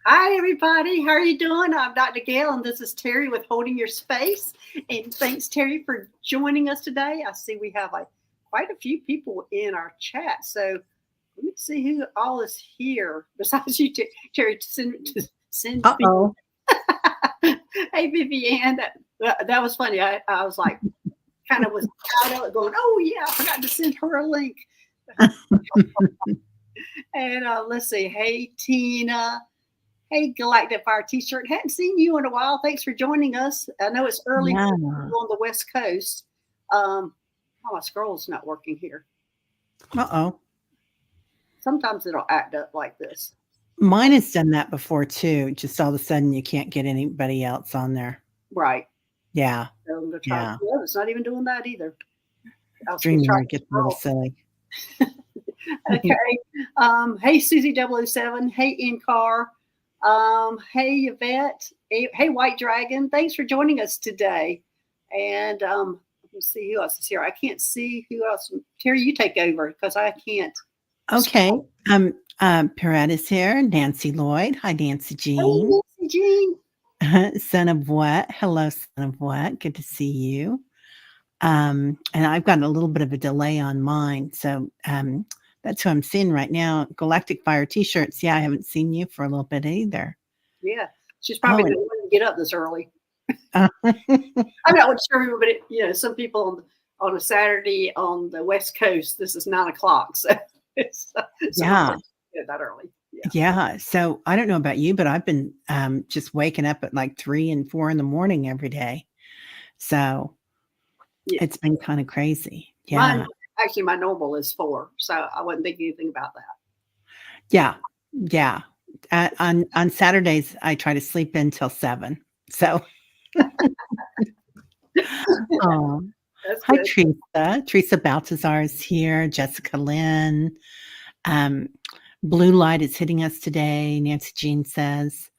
Hi, everybody. How are you doing? I'm Dr. Gail, and this is Terry with Holding Your Space. And thanks, Terry, for joining us today. I see we have quite a few people in our chat. So let me see who all is here besides you, Terry, to send Uh-oh. Hey, Vivian, that was funny. I was like, kind of was tied up going, oh, yeah, I forgot to send her a link. And let's see. Hey, Tina. Hey, Galactic Fire T-shirt. Hadn't seen you in a while. Thanks for joining us. I know it's early for Yeah. you on the West Coast. Oh, my scroll's not working here. Uh-oh. Sometimes it'll act up like this. Mine has done that before too. Just all of a sudden you can't get anybody else on there. Right. Yeah. So I'm gonna try. Yeah. Yeah, it's not even doing that either. I was gonna try StreamYard to gets a little scroll. silly. Okay. Hey, Susie 007. Hey, In-Car. Hey, Yvette. Hey, White Dragon. Thanks for joining us today. And let's see who else is here. I can't see who else. Terry, you take over because I can't. Okay. Perrette is here. Nancy Lloyd. Hi, Nancy Hey, Jean. Nancy Jean. Son of what? Hello, son of what? Good to see you. And I've got a little bit of a delay on mine. So that's who I'm seeing right now. Galactic Fire T-shirts. Yeah, I haven't seen you for a little bit either. Yeah, she's Oh, probably and not going to get up this early. uh, I'm not sure, but some people on a Saturday on the West Coast, this is 9 o'clock. So some yeah, people get that early. Yeah. yeah. So I don't know about you, but I've been just waking up at like 3 and 4 in the morning every day. So Yeah. it's been kind of crazy. Mine Yeah, actually my normal is 4, so I wasn't thinking anything about that. yeah, yeah. On Saturdays, I try to sleep in till 7. So, oh, That's hi, good. Teresa. Teresa Baltazar is here. Jessica Lynn. Um, Blue light is hitting us today. Nancy Jean says,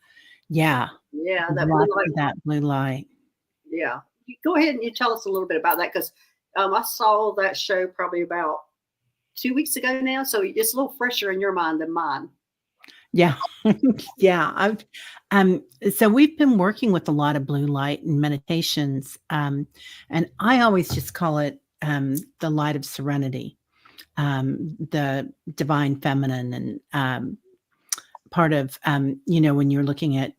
"Yeah, Yeah, that blue lots light. of that blue light." Yeah, go ahead and you tell us a little bit about that because I saw that show probably about 2 weeks ago now, so it's a little fresher in your mind than mine. Yeah. Yeah, so we've been working with a lot of blue light and meditations, and I always just call it, the light of serenity, the divine feminine, and, part of, when you're looking at,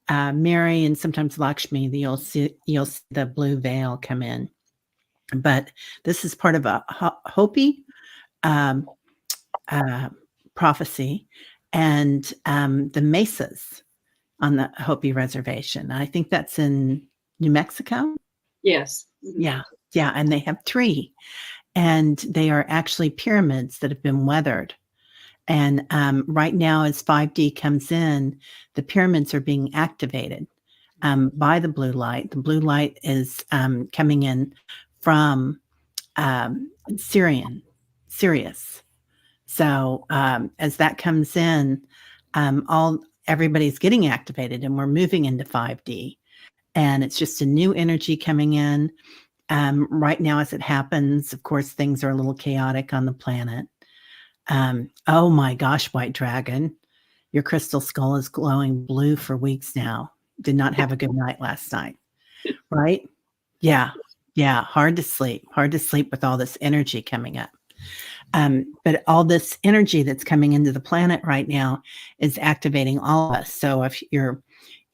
Mary and sometimes Lakshmi, you'll see the blue veil come in, but this is part of a Hopi, um, uh, prophecy, and the mesas on the Hopi reservation. I think that's in New Mexico. Yes. Mhm. Yeah, yeah, and they have 3, and they are actually pyramids that have been weathered. And right now, as 5D comes in, the pyramids are being activated by the blue light. The blue light is coming in from Sirius. So as that comes in, all everybody's getting activated, and we're moving into 5D, and it's just a new energy coming in. Right now, as it happens, of course, things are a little chaotic on the planet. Oh my gosh, White Dragon, your crystal skull is glowing blue for weeks now. Did not have a good night last night, right? Yeah, yeah, hard to sleep with all this energy coming up. But all this energy that's coming into the planet right now is activating all of us. So if your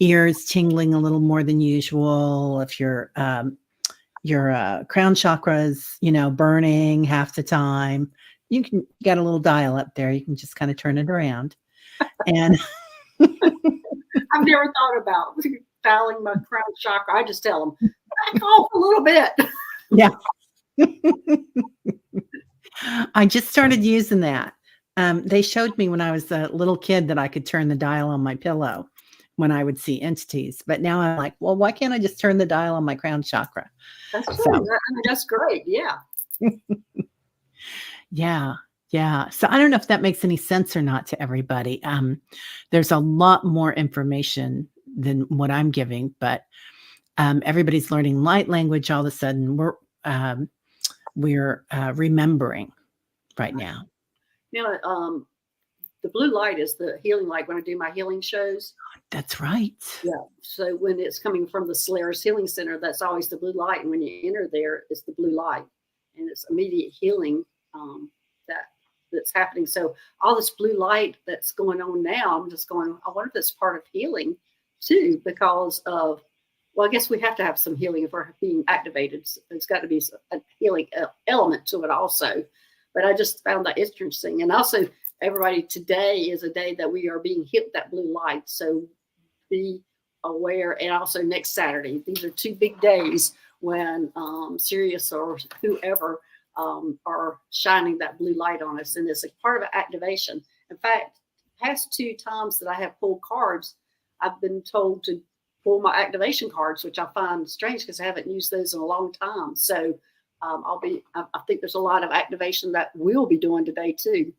ears tingling a little more than usual, if your crown chakra is burning half the time, you got a little dial up there. You can just kind of turn it around, and I've never thought about dialing my crown chakra. I just tell them back off a little bit. yeah. I just started using that. They showed me when I was a little kid that I could turn the dial on my pillow when I would see entities. But now I'm like, well, why can't I just turn the dial on my crown chakra? That's true. So, I mean, that's great. Yeah. yeah, yeah. So I don't know if that makes any sense or not to everybody. There's a lot more information than what I'm giving, but everybody's learning light language all of a sudden. We're remembering right now. You know, the blue light is the healing light when I do my healing shows. That's right. Yeah. So when it's coming from the Solaris Healing Center, that's always the blue light. And when you enter there, it's the blue light, and it's immediate healing that's happening. So all this blue light that's going on now, I'm just going, I wonder if that's part of healing too, because of, well, I guess we have to have some healing if we're being activated. So there's got to be a healing element to it also. But I just found that interesting. And also, everybody, today is a day that we are being hit with that blue light. So be aware. And also next Saturday, these are 2 big days when Sirius or whoever are shining that blue light on us. And it's a part of an activation. In fact, past 2 times that I have pulled cards, I've been told to pull my activation cards, which I find strange because I haven't used those in a long time. So I think there's a lot of activation that we'll be doing today too.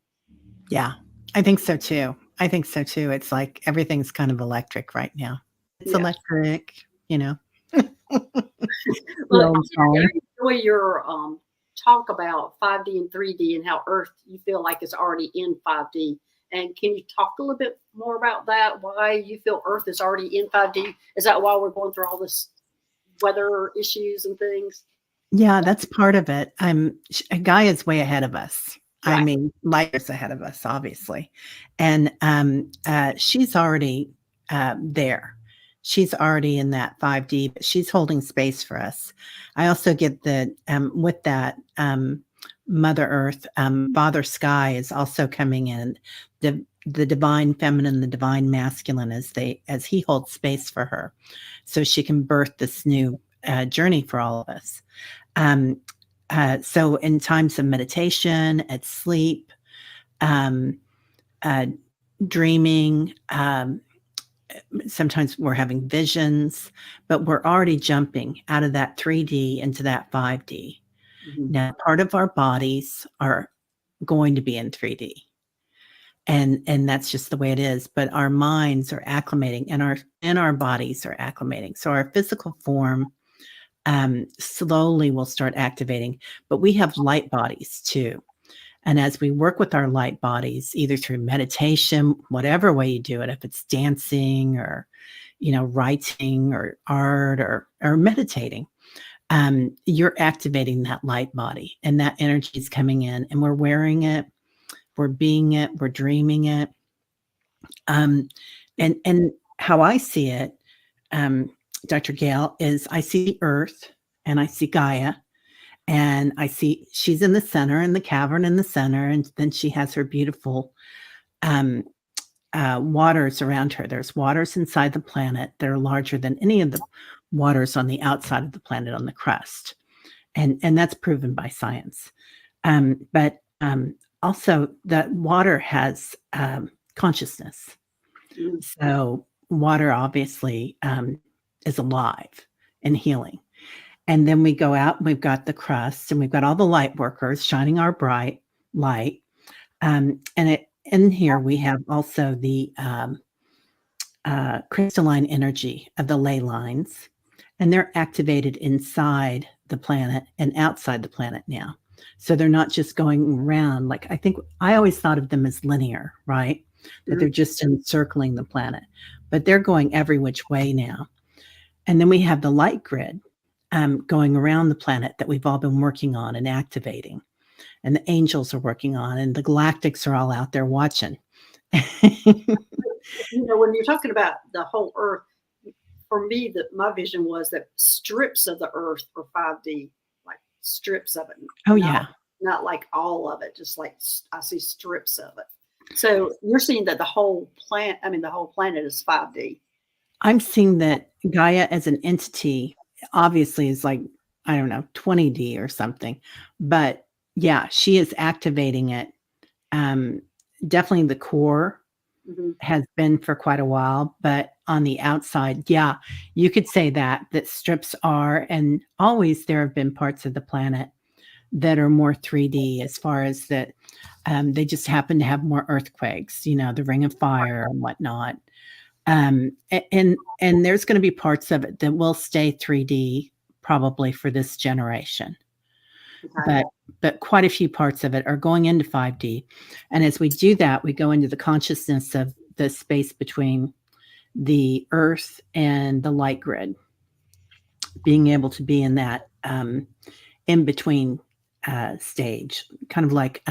Yeah, I think so too. It's like everything's kind of electric right now. It's electric, you know. Well, I enjoy your talk about 5D and 3D and how Earth, you feel like, is already in 5D. And can you talk a little bit more about that? Why you feel Earth is already in 5D? Is that why we're going through all this weather issues and things? Yeah, that's part of it. Gaia's way ahead of us. Right. I mean, light years ahead of us, obviously. And she's already there. She's already in that 5D, but she's holding space for us. I also get that with that Mother Earth, Father Sky is also coming in. The divine feminine, the divine masculine, as he holds space for her, so she can birth this new journey for all of us. So in times of meditation, at sleep, dreaming, sometimes we're having visions, but we're already jumping out of that 3D into that 5D. Mm-hmm. Now, part of our bodies are going to be in 3D. And that's just the way it is. But our minds are acclimating, and our bodies are acclimating. So our physical form slowly will start activating. But we have light bodies too. And as we work with our light bodies, either through meditation, whatever way you do it, if it's dancing or, writing or art or meditating, you're activating that light body, and that energy is coming in, and we're wearing it. We're being it, we're dreaming it. And how I see it, Dr. Gail, is I see Earth and I see Gaia, and I see she's in the center, in the cavern in the center, and then she has her beautiful waters around her. There's waters inside the planet that are larger than any of the waters on the outside of the planet on the crust. And that's proven by science. But also, that water has consciousness. So water obviously is alive and healing. And then we go out and we've got the crust, and we've got all the light workers shining our bright light. In here we have also the crystalline energy of the ley lines, and they're activated inside the planet and outside the planet now. So they're not just going around, like I always thought of them as linear, right? That they're just encircling the planet, but they're going every which way now. And then we have the light grid going around the planet that we've all been working on and activating. And the angels are working on, and the galactics are all out there watching. When you're talking about the whole Earth, for me, my vision was that strips of the Earth are 5D. Strips of it. Not like all of it, just like I see strips of it. So you're seeing that the whole planet is 5D. I'm seeing that Gaia as an entity obviously is like, I don't know, 20D or something. But yeah, she is activating it. Definitely the core has been for quite a while, but on the outside, yeah, you could say that strips are, and always there have been parts of the planet that are more 3D, as far as that they just happen to have more earthquakes, the Ring of Fire and whatnot. And there's going to be parts of it that will stay 3D probably for this generation. Okay. but quite a few parts of it are going into 5D. And as we do that, we go into the consciousness of the space between the earth and the light grid, being able to be in that in between stage, kind of like,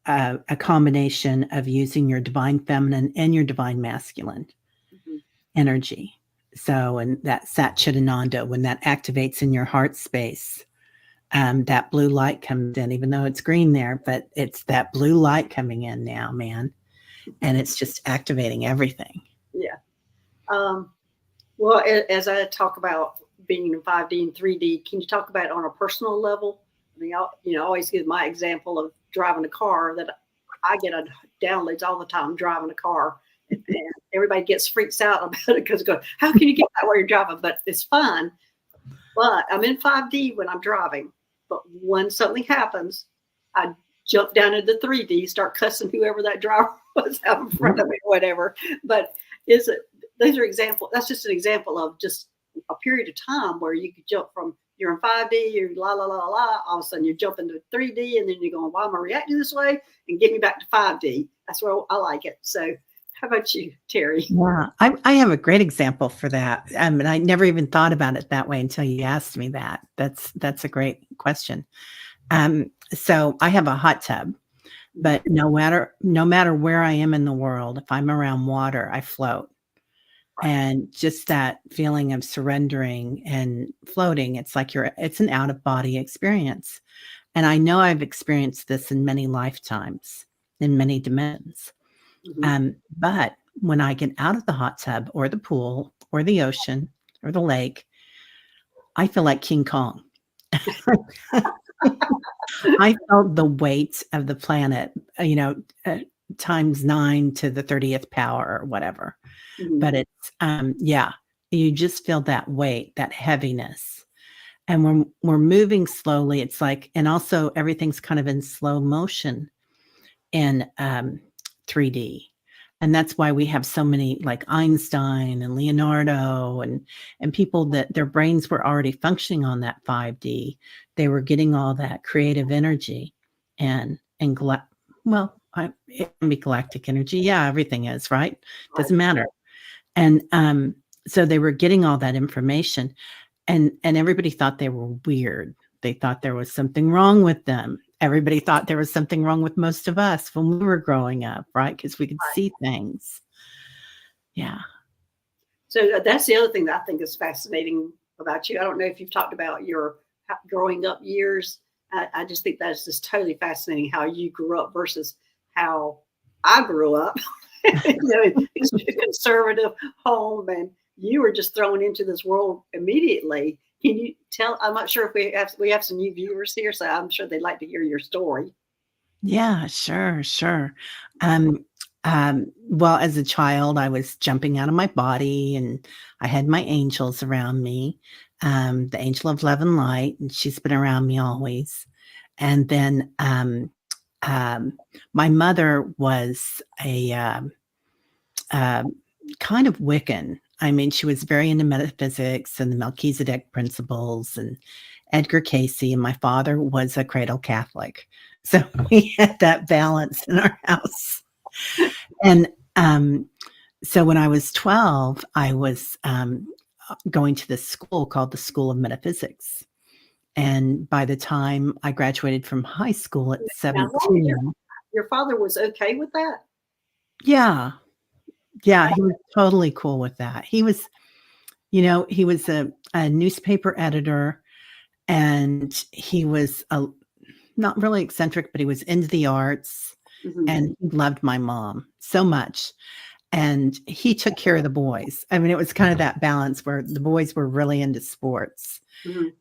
a combination of using your divine feminine and your divine masculine energy. So, and that Satchitananda, when that activates in your heart space, that blue light comes in, even though it's green there, but it's that blue light coming in now, man. And it's just activating everything. Yeah. Well, as I talk about being in 5D and 3D, can you talk about it on a personal level? I mean, I always give my example of driving a car that I get downloads all the time driving a car, and everybody freaks out about it because go, how can you get that while you're driving? But it's fine. But I'm in 5D when I'm driving. But when something happens, I jump down into 3D, start cussing whoever that driver was out in front of me, or whatever. But those are examples. That's just an example of just a period of time where you could jump from you're in 5D, you're la la la la, all of a sudden you jump into 3D, and then you're going, why am I reacting this way? And get me back to 5D. That's where I like it. So how about you, Teri? Yeah, I have a great example for that. And I never even thought about it that way until you asked me that. That's a great question. So I have a hot tub, but no matter where I am in the world, if I'm around water, I float. And just that feeling of surrendering and floating, it's like it's an out of body experience. And I know I've experienced this in many lifetimes, in many dimensions. But when I get out of the hot tub or the pool or the ocean or the lake, I feel like King Kong. I felt the weight of the planet, times 9 to the 30th power or whatever. But it's, you just feel that weight, that heaviness. And when we're moving slowly, it's like, and also everything's kind of in slow motion in 3D. And that's why we have so many like Einstein and Leonardo and people that their brains were already functioning on that 5D. They were getting all that creative energy it can be galactic energy. Yeah, everything is, right? Doesn't matter. And so they were getting all that information, and everybody thought they were weird. They thought there was something wrong with them. Everybody thought there was something wrong with most of us when we were growing up, right? Because we could see things. Yeah. So that's the other thing that I think is fascinating about you. I don't know if you've talked about your growing up years. I just think that's just totally fascinating how you grew up versus how I grew up. It's a conservative home, and you were just thrown into this world immediately. Can you tell? I'm not sure if we have some new viewers here, so I'm sure they'd like to hear your story. Yeah, sure. Well, as a child, I was jumping out of my body, and I had my angels around me. The angel of love and light, and she's been around me always. And then my mother was a kind of Wiccan. I mean, she was very into metaphysics and the Melchizedek principles and Edgar Casey, and my father was a cradle Catholic. So we had that balance in our house. And so when I was 12, I was going to this school called the School of Metaphysics. And by the time I graduated from high school at 17. Your father was okay with that? Yeah. Yeah, he was totally cool with that. He was, he was a newspaper editor, and he was not really eccentric, but he was into the arts, and he loved my mom so much. And he took care of the boys. I mean, it was kind of that balance where the boys were really into sports,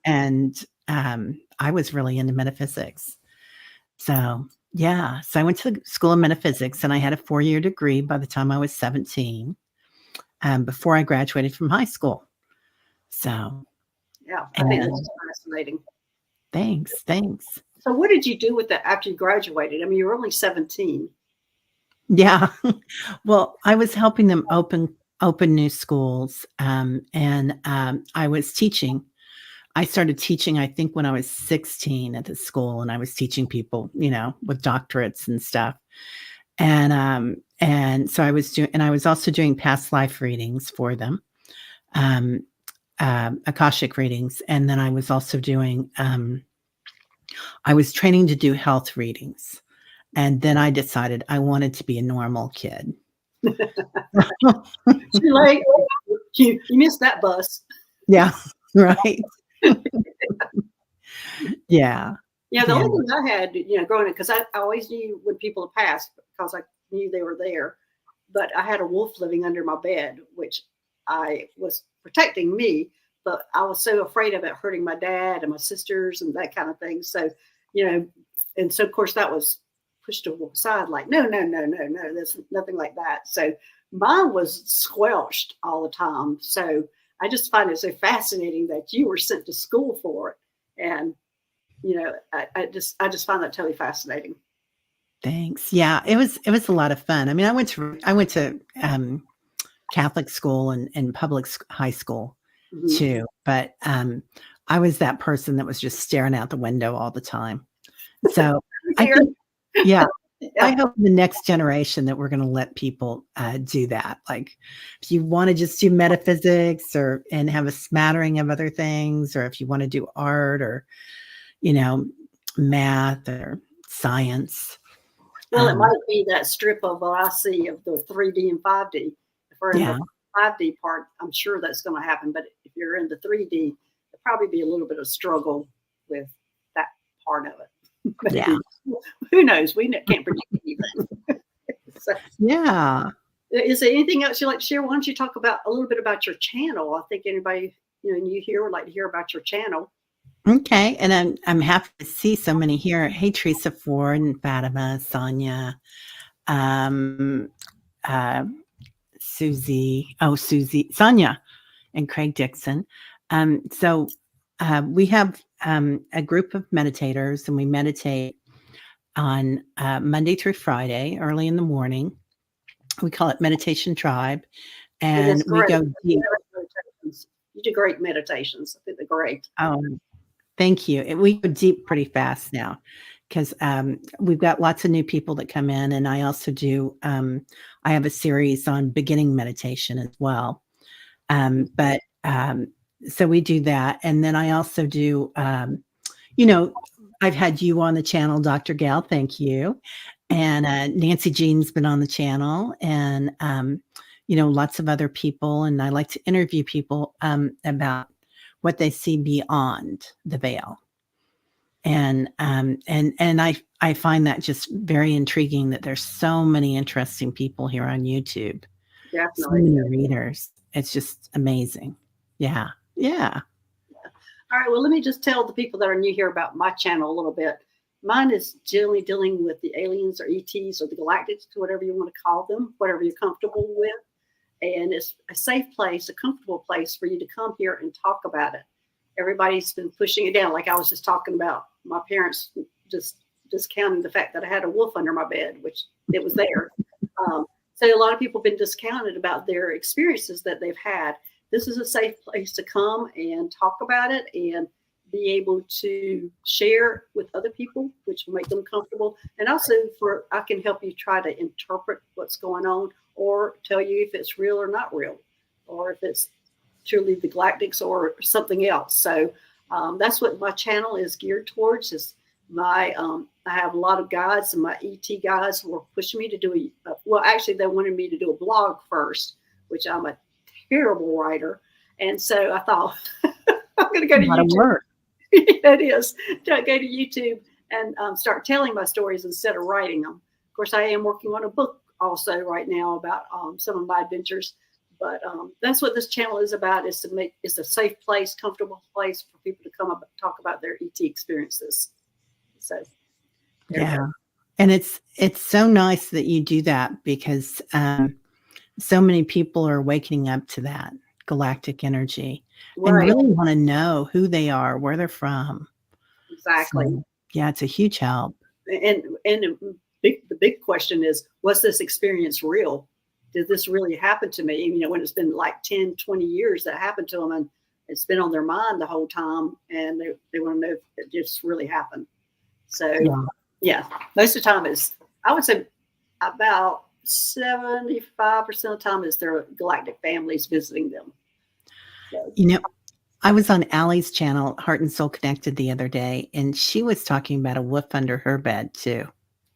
and I was really into metaphysics. So yeah, so I went to the School of Metaphysics, and I had a 4-year degree by the time I was 17, before I graduated from high school. So yeah, I think that's fascinating. Thanks. So what did you do with that after you graduated? I mean, you were only 17. Yeah. Well, I was helping them open new schools, and I was teaching I started teaching, I think, when I was 16 at the school, and I was teaching people, with doctorates and stuff. And so I was also doing past life readings for them, um, Akashic readings. And then I was also doing, I was training to do health readings. And then I decided I wanted to be a normal kid. Too late. You missed that bus. Yeah, right. Yeah. Yeah, the only thing I had, growing up, because I always knew when people had passed because I knew they were there. But I had a wolf living under my bed, which I was protecting me, but I was so afraid of it hurting my dad and my sisters and that kind of thing. So, and so of course that was pushed aside, like, no, there's nothing like that. So mine was squelched all the time. So I just find it so fascinating that you were sent to school for it. And, I just find that totally fascinating. Thanks. Yeah, it was a lot of fun. I mean, I went to Catholic school and public high school too, but I was that person that was just staring out the window all the time. So I think, yeah, I hope the next generation that we're going to let people do that. Like, if you want to just do metaphysics and have a smattering of other things, or if you want to do art or math or science. Well, it might be that strip of what I see of the 3D and 5D. If we're in the 5D part, I'm sure that's going to happen. But if you're in the 3D, there'll probably be a little bit of struggle with that part of it. Maybe. Yeah. Who knows? We can't predict anything. So, yeah. Is there anything else you'd like to share? Why don't you talk about a little bit about your channel? I think anybody new here would like to hear about your channel. Okay, and I'm happy to see so many here. Hey, Teresa Ford and Fatima, Sonia, Susie, Sonia, and Craig Dixon. So we have a group of meditators, and we meditate on Monday through Friday, early in the morning. We call it Meditation Tribe, and we go deep. You do great meditations. I think they're great. Thank you. We go deep pretty fast now because we've got lots of new people that come in, and I also do. I have a series on beginning meditation as well. So we do that, and then I also do. I've had you on the channel, Dr. Gail. Thank you, and Nancy Jean's been on the channel, and lots of other people, and I like to interview people about what they see beyond the veil. And I find that just very intriguing that there's so many interesting people here on YouTube. Definitely. So many readers. It's just amazing. Yeah. Yeah. All right. Well, let me just tell the people that are new here about my channel a little bit. Mine is generally dealing with the aliens or ETs or the Galactics, whatever you want to call them, whatever you're comfortable with. And it's a safe place, a comfortable place for you to come here and talk about it. Everybody's been pushing it down. Like I was just talking about my parents just discounting the fact that I had a wolf under my bed, which it was there. So a lot of people have been discounted about their experiences that they've had. This is a safe place to come and talk about it and be able to share with other people, which will make them comfortable. And also I can help you try to interpret what's going on or tell you if it's real or not real, or if it's truly the Galactics or something else. So that's what my channel is geared towards. Is I have a lot of guides, and my ET guides were pushing me to do actually they wanted me to do a blog first, which I'm a terrible writer. And so I thought, I'm going to go to YouTube. It is. Go to YouTube and start telling my stories instead of writing them. Of course, I am working on a book also right now about some of my adventures. But that's what this channel is about, is to make it's a safe place, comfortable place for people to come up and talk about their ET experiences. So, yeah. And it's so nice that you do that, because so many people are waking up to that galactic energy and really want to know who they are, where they're from. Exactly. So, yeah, it's a huge help. And the big question is, was this experience real? Did this really happen to me? When it's been like 10, 20 years that happened to them, it's been on their mind the whole time, and they want to know if it just really happened. So, yeah, most of the time I would say about 75% of the time is their galactic families visiting them. So. I was on Allie's channel, Heart and Soul Connected, the other day, and she was talking about a wolf under her bed too.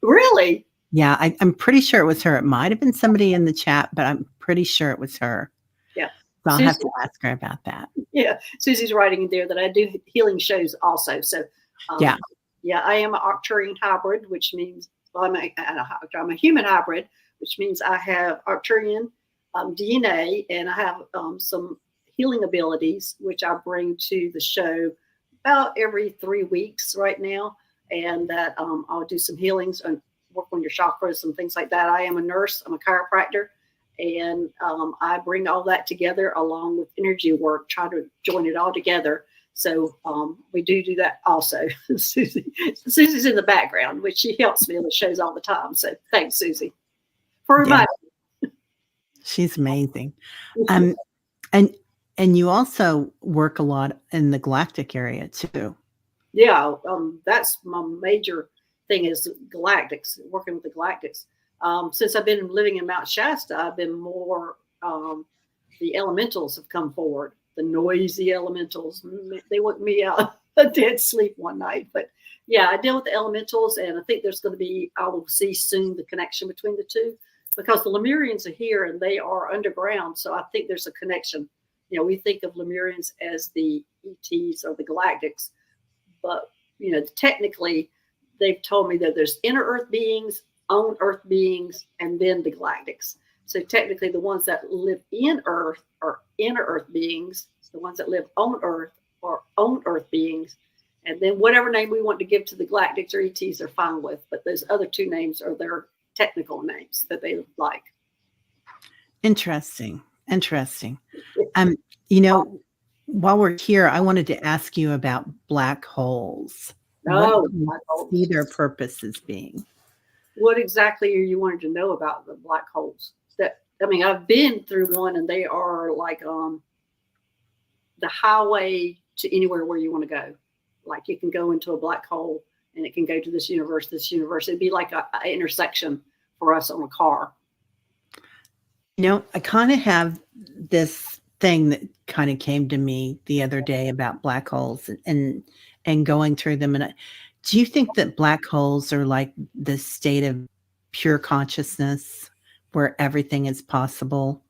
Really? Yeah, I'm pretty sure it was her. It might have been somebody in the chat, but I'm pretty sure it was her. Yeah. So I'll have to ask her about that. Yeah. Susie's writing in there that I do healing shows also. So, yeah, I am an Arcturian hybrid, which means I'm a human hybrid, which means I have Arcturian DNA, and I have some healing abilities, which I bring to the show about every 3 weeks right now. And that I'll do some healings and work on your chakras and things like that. I am a nurse. I'm a chiropractor. And I bring all that together along with energy work, try to join it all together. So we do that also. Susie's in the background, which she helps me on the shows all the time. So thanks, Susie, for reminding me. She's amazing. And you also work a lot in the galactic area too. Yeah, that's my major thing is galactics, working with the galactics. Since I've been living in Mount Shasta, I've been more, the elementals have come forward, the noisy elementals. They woke me out of dead sleep one night. But yeah, I deal with the elementals, and I think I will see soon the connection between the two, because the Lemurians are here and they are underground. So I think there's a connection. We think of Lemurians as the ETs or the galactics, but, technically they've told me that there's inner Earth beings, on Earth beings, and then the galactics. So technically the ones that live in Earth are inner Earth beings. The ones that live on Earth are on Earth beings. And then whatever name we want to give to the galactics or ETs are fine with. But those other two names are their technical names that they like. Interesting. While we're here, I wanted to ask you about black holes. What do you see their purposes being? What exactly are you wanting to know about the black holes? I've been through one, and they are like the highway to anywhere where you want to go. Like you can go into a black hole, and it can go to this universe. It'd be like an intersection for us on a car. I kind of have this thing that kind of came to me the other day about black holes and going through them. And do you think that black holes are like the state of pure consciousness where everything is possible,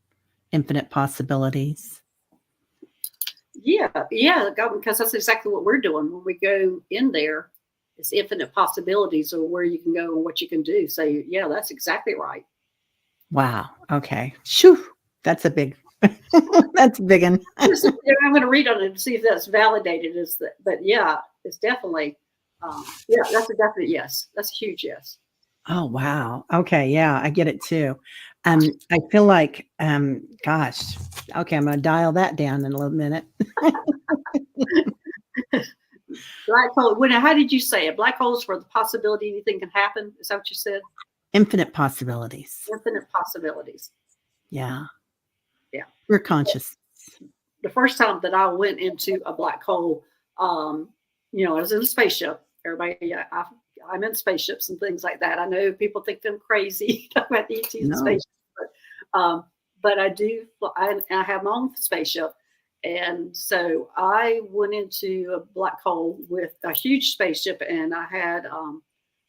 infinite possibilities? Yeah, because that's exactly what we're doing when we go in there. It's infinite possibilities of where you can go and what you can do. So yeah, that's exactly right. Wow. Okay. Shoo. That's a big that's a big one. I'm going to read on it to see if that's validated. But yeah, it's definitely that's a definite yes. That's a huge yes. Oh wow. Okay, yeah, I get it too. I feel like gosh, okay, I'm gonna dial that down in a little minute. Black hole. How did you say it? Black holes for the possibility anything can happen. Is that what you said? Infinite possibilities. Infinite possibilities. Yeah. Yeah. We're conscious. The first time that I went into a black hole, I was in a spaceship. Everybody, I'm in spaceships and things like that. I know people think I'm crazy about the ETs and spaceships, but I do. I have my own spaceship. And so I went into a black hole with a huge spaceship, and I had,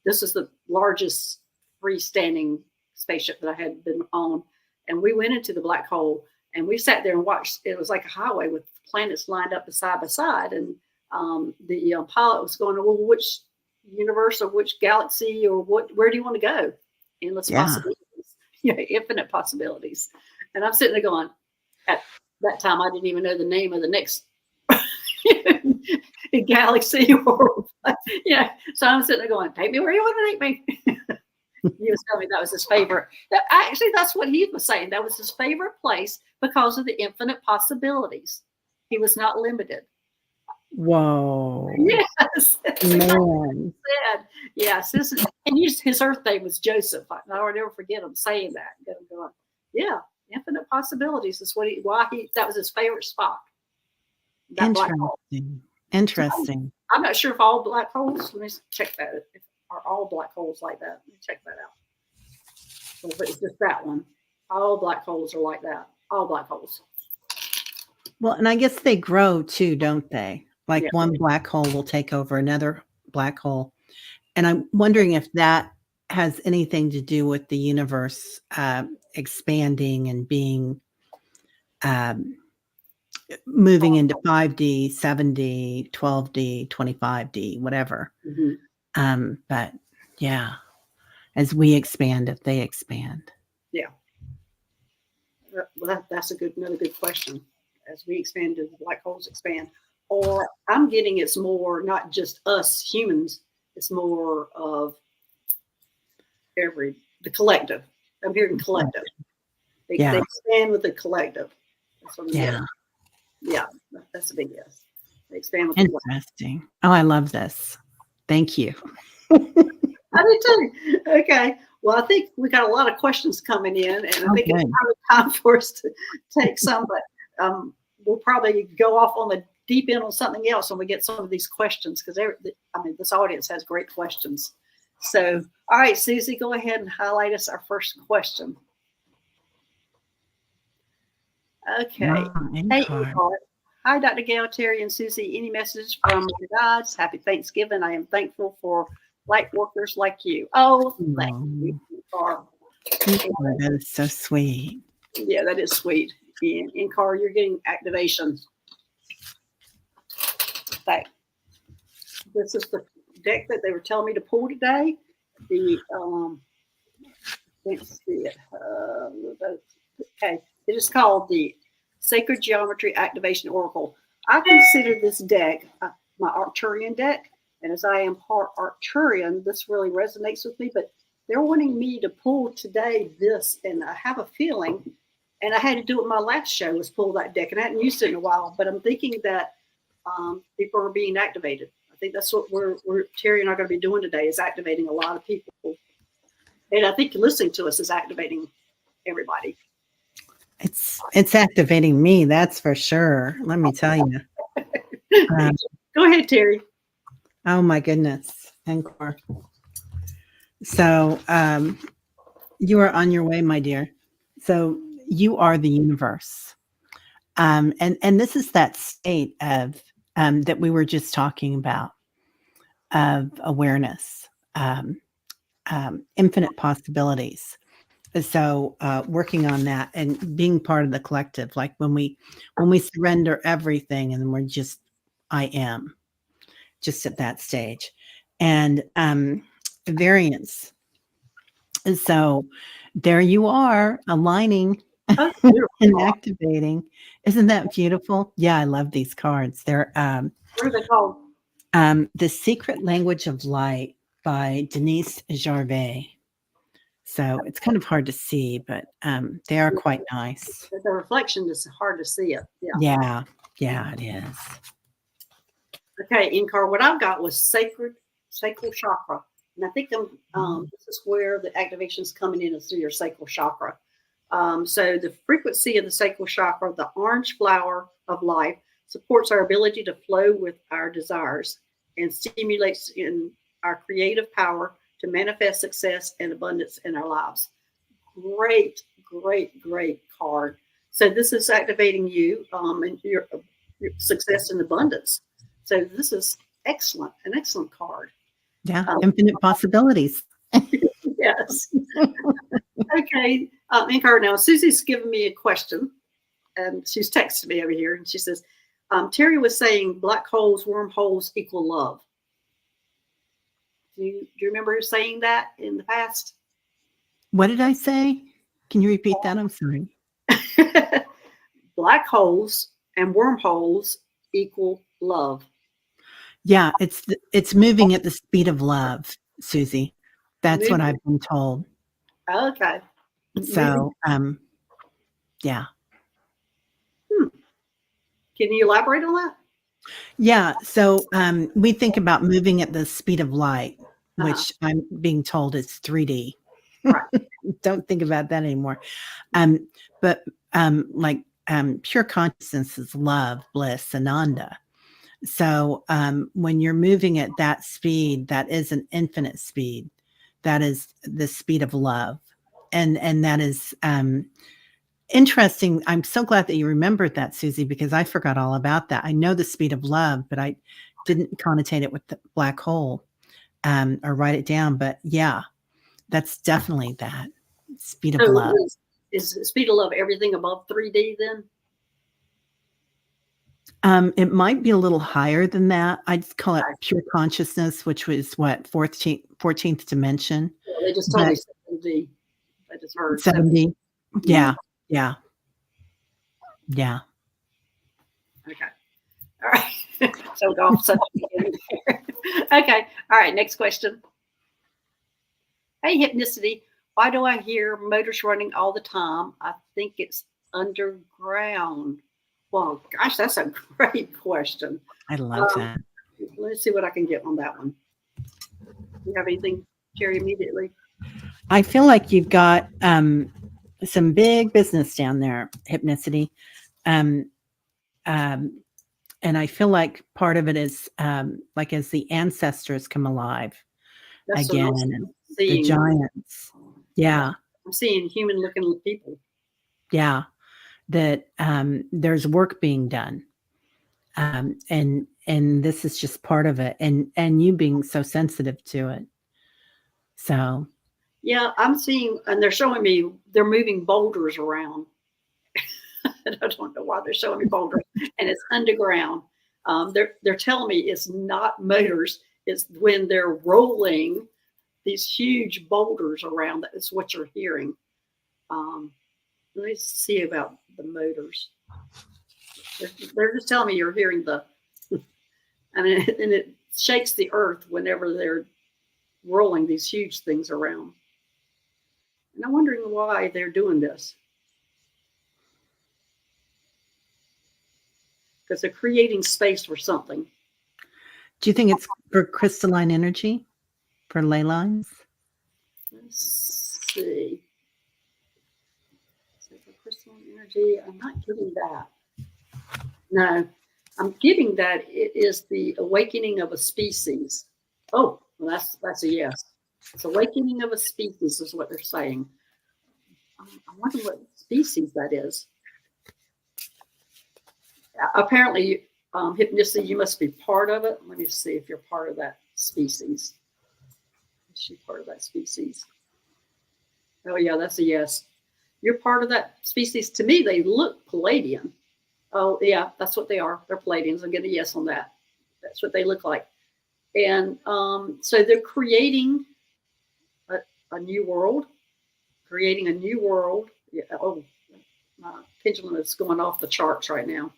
this is the largest freestanding spaceship that I had been on. And we went into the black hole, and we sat there and watched. It was like a highway with planets lined up side by side. And the pilot was going, well, which universe or which galaxy or where do you want to go? Endless possibilities, infinite possibilities. And I'm sitting there going, at that time, I didn't even know the name of the next galaxy So I'm sitting there going, take me where you want to take me. He was telling me that was his favorite. Actually, that's what he was saying. That was his favorite place because of the infinite possibilities. He was not limited. Whoa. Yes. Man. Yes. And his Earth name was Joseph. I'll never forget him saying that. And going, yeah, infinite possibilities is that was his favorite spot. that black hole. Interesting. I'm not sure if all black holes. Let me check that. If are all black holes like that? Let me check that out. So if it's just that one, all black holes are like that. All black holes. Well, and I guess they grow too, don't they? Like Yeah. one black hole will take over another black hole. And I'm wondering if that has anything to do with the universe expanding and being moving into 5D, 7D, 12D, 25D, whatever. But yeah, as we expand, if they expand. Yeah. Well, that's another good question. As we expand, do the black holes expand? Or I'm getting it's more not just us humans. It's more of the collective. I'm hearing collective. They expand with the collective. That's what I'm getting. Yeah, that's a big yes. They expand with Interesting. Oh, I love this. Thank you. I do too. Okay. Well, I think we got a lot of questions coming in, and I think it's time for us to take some, but we'll probably go off on the deep end on something else when we get some of these questions, because this audience has great questions. So, all right, Susie, go ahead and highlight us our first question. Okay. Hey, hi, Dr. Gail, Teri, and Susie. Any messages from the gods? Happy Thanksgiving. I am thankful for light workers like you. Oh, thank you. That is so sweet. Yeah, that is sweet. In car, you're getting activation. Like, this is the deck that they were telling me to pull today. Let's see it. Okay, it is called the Sacred Geometry Activation Oracle. I consider this deck my Arcturian deck, and as I am part Arcturian, this really resonates with me. But they're wanting me to pull today this, and I have a feeling, and I had to do it my last show, was pull that deck, and I hadn't used it in a while. But I'm thinking that people are being activated. I think that's what we're Teri and I are going to be doing today, is activating a lot of people. And I think listening to us is activating everybody. It's activating me, that's for sure. Let me tell you. Go ahead, Teri. Oh my goodness. Encore. So you are on your way, my dear. So you are the universe. And this is that state of that we were just talking about, of awareness, infinite possibilities. So working on that and being part of the collective, like when we surrender everything and we're just, I am just at that stage. And variance. So there you are, aligning and activating. Isn't that beautiful? Yeah, I love these cards. They're what are they called? The Secret Language of Light by Denise Jarvet. So it's kind of hard to see, but they are quite nice. The reflection is hard to see it. Yeah, it is. Okay, Inkar, what I've got was sacral chakra. And I think this is where the activation is coming in, is through your sacral chakra. So the frequency of the sacral chakra, the orange flower of life, supports our ability to flow with our desires and stimulates in our creative power to manifest success and abundance in our lives. Great, great, great card. So this is activating you and your success and abundance. So this is excellent, an excellent card. Yeah, infinite possibilities. Yes. Okay, Inkar, now Susie's given me a question, and she's texted me over here, and she says, Teri was saying black holes, wormholes equal love. Do you remember her saying that in the past? What did I say? Can you repeat that? I'm sorry. Black holes and wormholes equal love. Yeah, it's moving at the speed of love, Susie. That's what I've been told. Okay. So, yeah. Can you elaborate on that? Yeah. So we think about moving at the speed of light, which I'm being told is 3D. Right. Don't think about that anymore. But like pure consciousness is love, bliss, ananda. So when you're moving at that speed, that is an infinite speed. That is the speed of love. And that is interesting. I'm so glad that you remembered that, Susie, because I forgot all about that. I know the speed of love, but I didn't connotate it with the black hole or write it down. But yeah, that's definitely that speed of So love. is the speed of love everything above 3D then? It might be a little higher than that. I'd call it pure consciousness, which was what, 14th dimension. Well, they just told me 70. I just heard 70. Yeah. Yeah. Yeah. Okay. All right. So golf subject again there. Okay. All right. Next question. Hey, Hypnicity. Why do I hear motors running all the time? I think it's underground. Well, gosh, that's a great question. I love that. Let's see what I can get on that one. Do you have anything, Teri, immediately? I feel like you've got some big business down there, Hypnicity. And I feel like part of it is like as the ancestors come alive That's again, and the giants. Yeah. I'm seeing human looking people. Yeah. That there's work being done. And this is just part of it. And you being so sensitive to it. So yeah, I'm seeing, and they're showing me they're moving boulders around. And I don't know why they're showing me boulders, and it's underground. They're telling me it's not motors; it's when they're rolling these huge boulders around. That is what you're hearing. Let me see about the motors. They're just telling me you're hearing the. I mean, and it shakes the earth whenever they're rolling these huge things around. And I'm wondering why they're doing this. Because they're creating space for something. do you think it's for crystalline energy, for ley lines? Let's see. So for crystalline energy, I'm not giving that. No, I'm giving that it is the awakening of a species. Oh, well, that's a yes. It's awakening of a species is what they're saying. I wonder what species that is. Apparently, Hypnicity, you must be part of it. Let me see if you're part of that species. Is she part of that species? Oh, yeah, that's a yes. You're part of that species. To me, they look Palladian. Oh, yeah, that's what they are. They're Palladians. I'm getting a yes on that. That's what they look like. And so they're creating a new world, creating a new world. Yeah, oh, my pendulum is going off the charts right now.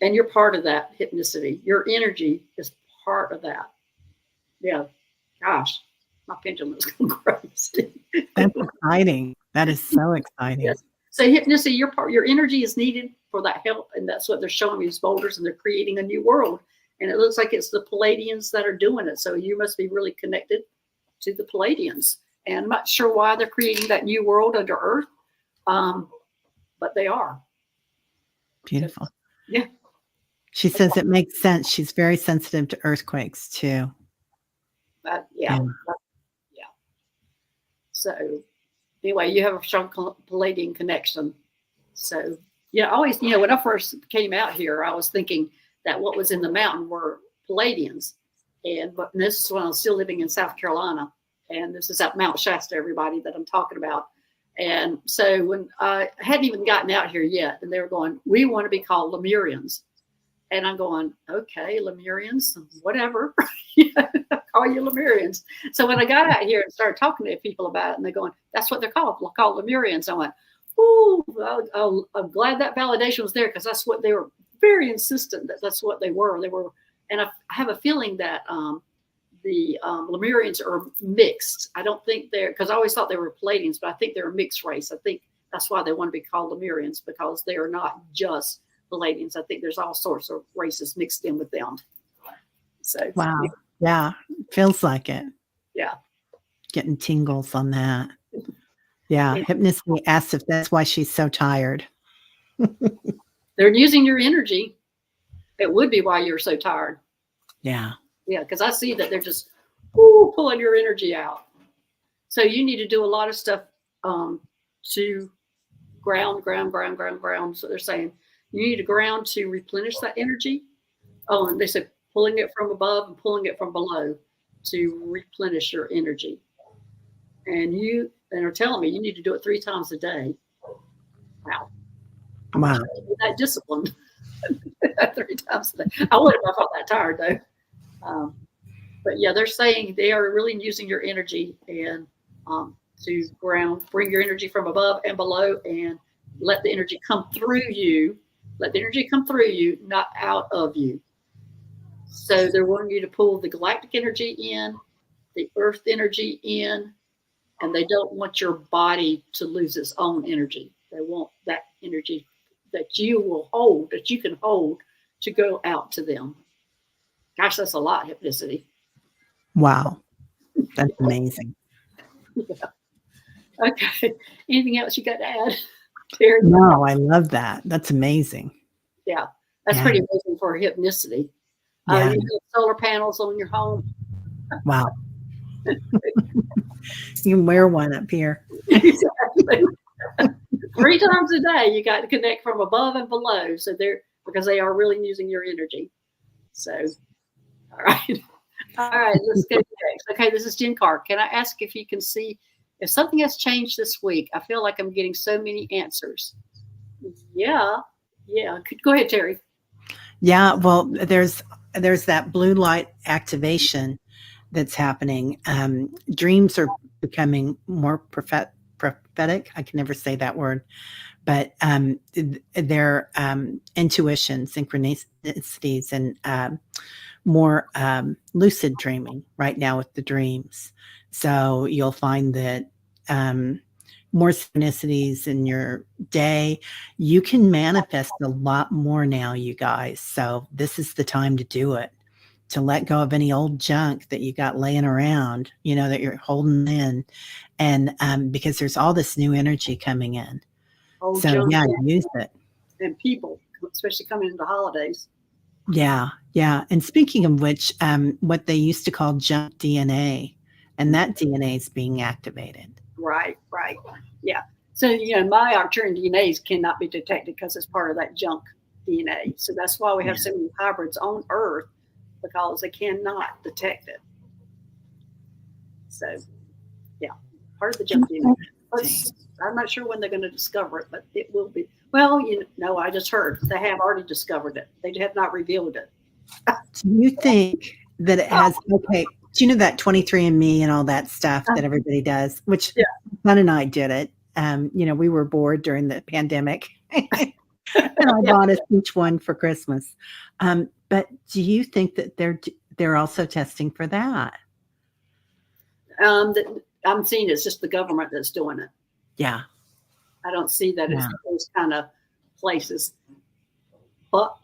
And you're part of that Hypnicity. Your energy is part of that. Yeah. Gosh, my pendulum is going crazy. That's exciting. That is so exciting. Yes. So Hypnicity, your energy is needed for that help. And that's what they're showing me, these boulders, and they're creating a new world. And it looks like it's the Palladians that are doing it. So you must be really connected to the Palladians. And I'm not sure why they're creating that new world under Earth, but they are. Beautiful. Yeah. She says it makes sense. She's very sensitive to earthquakes too. Yeah. So anyway, you have a strong Palladian connection. So yeah, always, when I first came out here, I was thinking that what was in the mountain were Palladians. But this is when I was still living in South Carolina. And this is at Mount Shasta, everybody, that I'm talking about. And so when I hadn't even gotten out here yet, and they were going, we want to be called Lemurians. And I'm going, okay, Lemurians, whatever. Call you Lemurians. So when I got out here and started talking to people about it, and they're going, that's what they're called Lemurians. I went, ooh, I'm glad that validation was there, because that's what they were very insistent that that's what they were. And I have a feeling that the Lemurians are mixed. I don't think because I always thought they were Palladians, but I think they're a mixed race. I think that's why they want to be called Lemurians, because they are not just Palladians. I think there's all sorts of races mixed in with them. So wow. Yeah. Feels like it. Yeah. Getting tingles on that. Yeah. Hypnicity asks if that's why she's so tired. They're using your energy. It would be why you're so tired. Yeah. Yeah, because I see that they're just pulling your energy out. So you need to do a lot of stuff to ground. So they're saying you need to ground to replenish that energy. Oh, and they said pulling it from above and pulling it from below to replenish your energy. And are telling me you need to do it 3 times a day. Wow. Wow. That disciplined 3 times a day. I wouldn't have felt that tired though. But yeah, they're saying they are really using your energy and to ground, bring your energy from above and below, and let the energy come through you. Let the energy come through you, not out of you. So they're wanting you to pull the galactic energy in, the earth energy in, and they don't want your body to lose its own energy. They want that energy that you will hold, that you can hold, to go out to them. Gosh, that's a lot, hypnicity. Wow. That's amazing. Yeah. Okay. Anything else you got to add, Teri? No, I love that. That's amazing. Yeah. That's pretty amazing for hypnicity. You have solar panels on your home. Wow. You can wear one up here. Exactly. 3 times a day, you got to connect from above and below. So because they are really using your energy. So, all right. All right, let's go next. Okay, this is Jen Carr. Can I ask if you can see if something has changed this week? I feel like I'm getting so many answers. Yeah. Go ahead, Teri. Yeah, well, there's that blue light activation that's happening. Dreams are becoming more prophetic. I can never say that word, but their intuition, synchronicities, and more lucid dreaming right now with the dreams. So you'll find that more synchronicities in your day. You can manifest a lot more now, you guys. So this is the time to do it, to let go of any old junk that you got laying around, that you're holding in. And because there's all this new energy coming in. Old so junk, yeah, use it. And people, especially coming into holidays. Yeah. And speaking of which, what they used to call junk DNA, and that DNA is being activated. Right. Yeah. So, my Arcturian DNAs cannot be detected because it's part of that junk DNA. So that's why we have so many hybrids on Earth, because they cannot detect it. So, yeah, part of the junk DNA. I'm not sure when they're going to discover it, but it will be. Well, I just heard they have already discovered it. They have not revealed it. Do you think that it has, okay, do you know that 23andMe and all that stuff that everybody does, which Son and I did it. We were bored during the pandemic and I bought us each one for Christmas. But do you think that they're also testing for that? I'm seeing it's just the government that's doing it. Yeah. I don't see that it's those kind of places. But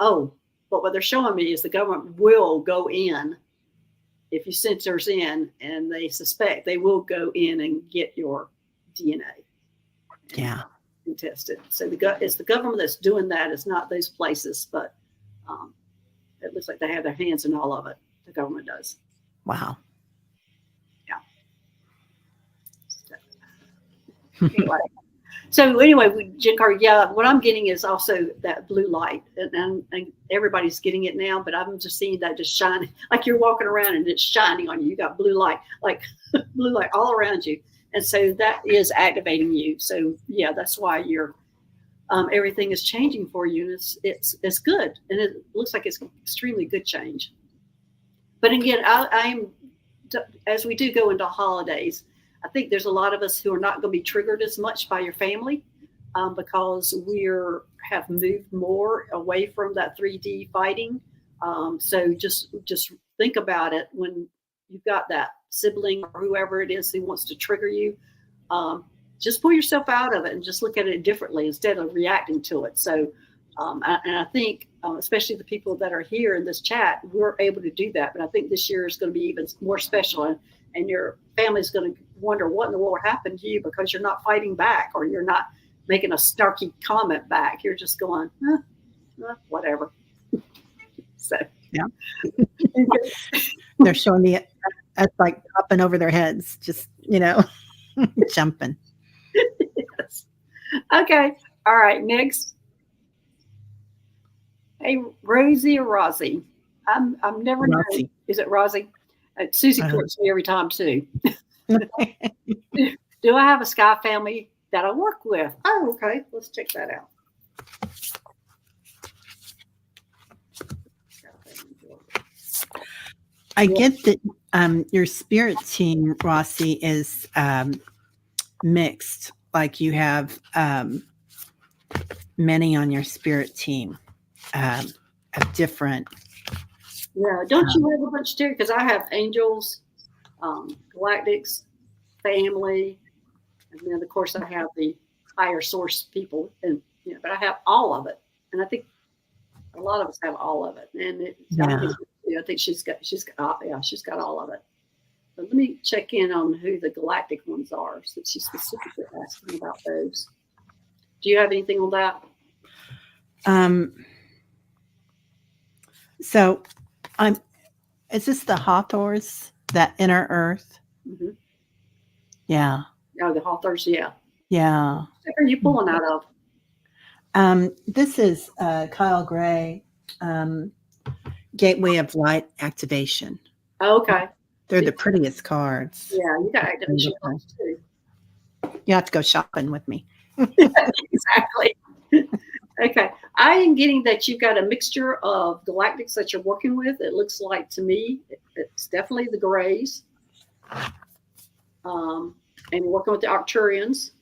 what they're showing me is the government will go in. If you send yours in and they suspect, they will go in and get your DNA. And test it. So it's the government that's doing that. It's not those places, but it looks like they have their hands in all of it. The government does. Wow. Yeah. So anyway, Jen Carr, what I'm getting is also that blue light, and everybody's getting it now, but I'm just seeing that just shining, like you're walking around and it's shining on you. You got blue light, like blue light all around you. And so that is activating you. So that's why you're, everything is changing for you. And it's good. And it looks like it's extremely good change. But again, I'm, as we do go into holidays, I think there's a lot of us who are not going to be triggered as much by your family because we have moved more away from that 3D fighting. So just think about it when you've got that sibling or whoever it is who wants to trigger you. Just pull yourself out of it and just look at it differently instead of reacting to it. So, and I think, especially the people that are here in this chat, we're able to do that. But I think this year is going to be even more special, and your family's going to wonder what in the world happened to you because you're not fighting back or you're not making a snarky comment back. You're just going, whatever. So Yeah. They're showing me it's like hopping over their heads, just, jumping. yes. Okay. All right. Next. Hey, Rosie or Rosie? I'm never know. Rosie. Is it Rosie? Susie corrects me every time too. Do I have a Sky family that I work with? Oh, okay. Let's check that out. I get that your spirit team, Rossi, is mixed. Like you have many on your spirit team of different. Yeah, don't you have a bunch too? Because I have angels, galactics, family, and then of course I have the higher source people, and but I have all of it, and I think a lot of us have all of it, and I think she's got all of it. But let me check in on who the galactic ones are, since she's specifically asking about those. Do you have anything on that? So is this the Hathors, that inner earth? Mm-hmm. Yeah. Oh, the Hathors, yeah. Yeah. What are you pulling out of? This is Kyle Gray, Gateway of Light Activation. Oh, okay. They're the prettiest cards. Yeah, you got activation cards too. You have to go shopping with me. Exactly. Okay. I am getting that you've got a mixture of galactics that you're working with. It looks like to me, it's definitely the Greys. And you're working with the Arcturians.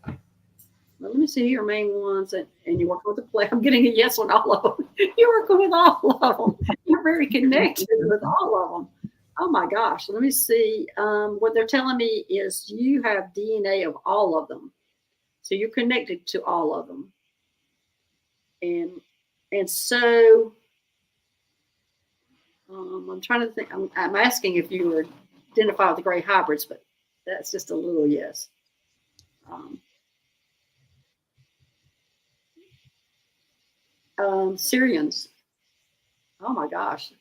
Well, let me see your main ones. And you're working with the play. I'm getting a yes on all of them. You're working with all of them. You're very connected with all of them. Oh my gosh. Let me see. What they're telling me is you have DNA of all of them. So you're connected to all of them. And so I'm trying to think. I'm asking if you were identified with the gray hybrids, but that's just a little yes. Syrians. Oh my gosh.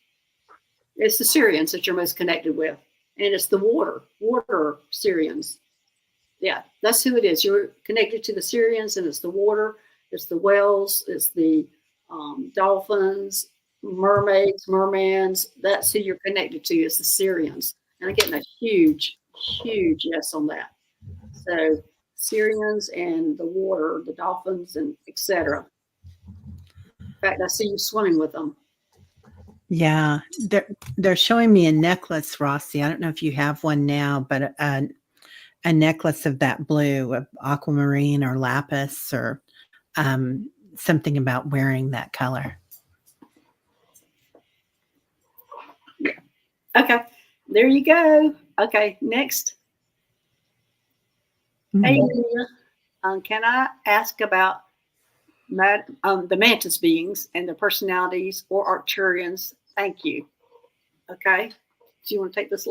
It's the Syrians that you're most connected with. And it's the water Syrians. Yeah, that's who it is. You're connected to the Syrians, and it's the water, it's the whales, it's the dolphins, mermaids, mermans. That's who you're connected to, is the Syrians. And I'm getting a huge, huge yes on that. So Syrians and the water, the dolphins, and etc. In fact, I see you swimming with them. Yeah, they're showing me a necklace, Rossi. I don't know if you have one now, but a necklace of that blue, of aquamarine or lapis, or something about wearing that color. Okay, there you go. Okay, next. Mm-hmm. Hey, Leah, can I ask about the mantis beings and their personalities or Arcturians? Thank you. Okay, do you want to take this?